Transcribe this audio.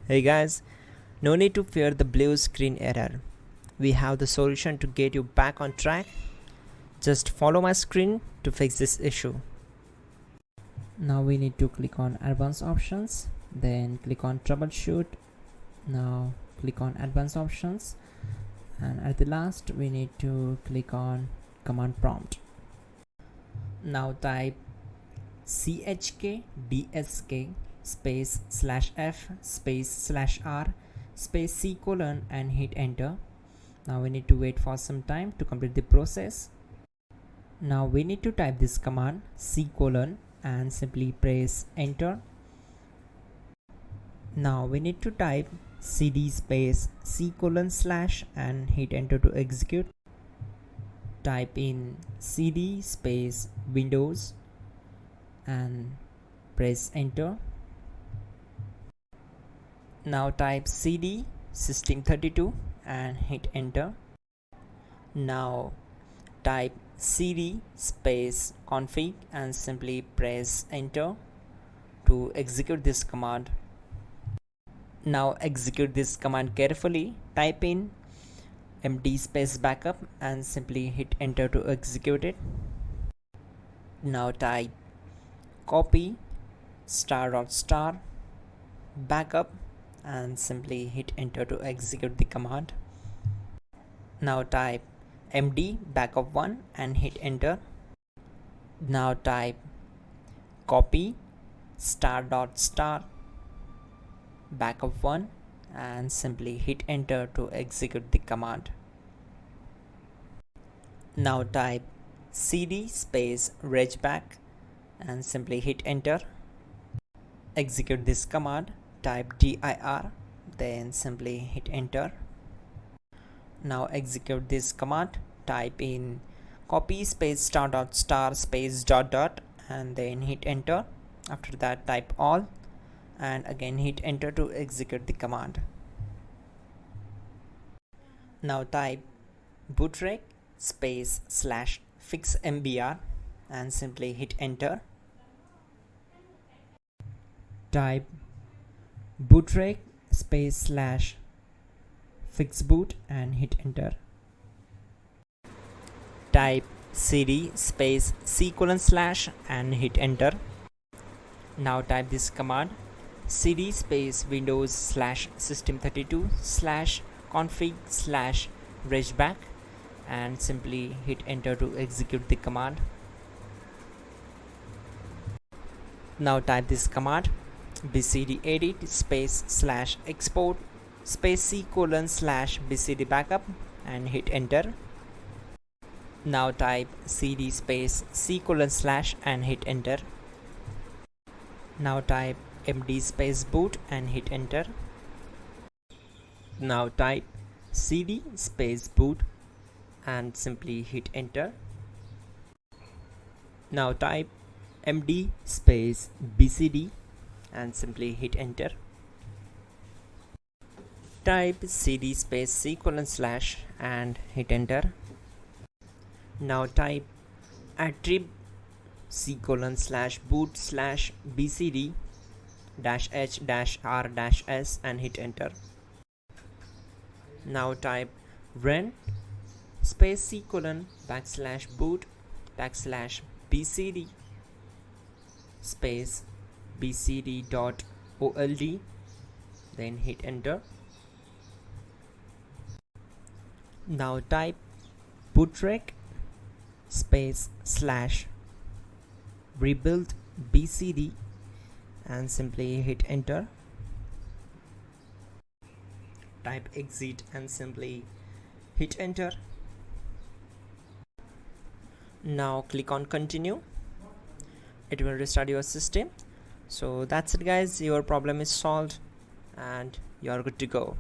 Hey guys, no need to fear the blue screen error. We have the solution to get you back on track. Just follow my screen to fix this issue. Now we need to click on advanced options, then click on troubleshoot. Now click on advanced options, and at the last we need to click on command prompt. Now type chkdsk space /f space /r space c : and hit enter. Now we need to wait for some time to complete the process. Now we need to type this command c : and simply press enter. Now we need to type cd space c : / and hit enter to execute. Type in cd space windows and press enter. Now type cd system32 and hit enter. Now type cd space config and simply press enter to execute this command. Now execute this command carefully. Type in md space backup and simply hit enter to execute it. Now type copy *** backup and simply hit enter to execute the command. Now type md backup1 and hit enter. Now type copy *** backup1 and simply hit enter to execute the command. Now type cd space regback and simply hit enter. Execute this command. Type dir, then simply hit enter. Now execute this command. Type in copy space *** space .. and then hit enter. After that type all and again hit enter to execute the command. Now type bootrec space /fixmbr and simply hit enter. Type bootrec space /fixboot and hit enter. Type cd space c : / and hit enter. Now type this command cd space windows /system32 /config /regback and simply hit enter to execute the command. Now type this command bcdedit space /export space c : /bcd backup and hit enter. Now type cd space c : / and hit enter. Now type md space boot and hit enter. Now type cd space boot and simply hit enter. Now type md space bcd and simply hit enter. Type cd space c : / and hit enter. Now type attrib c : / boot /bcd -h -r -s and hit enter. Now type run space c : /boot /bcd space bcd.old, then hit enter. Now type bootrec space /rebuildbcd and simply hit enter. Type exit and simply hit enter. Now click on continue. It will restart your system. So that's it guys, your problem is solved and you are good to go.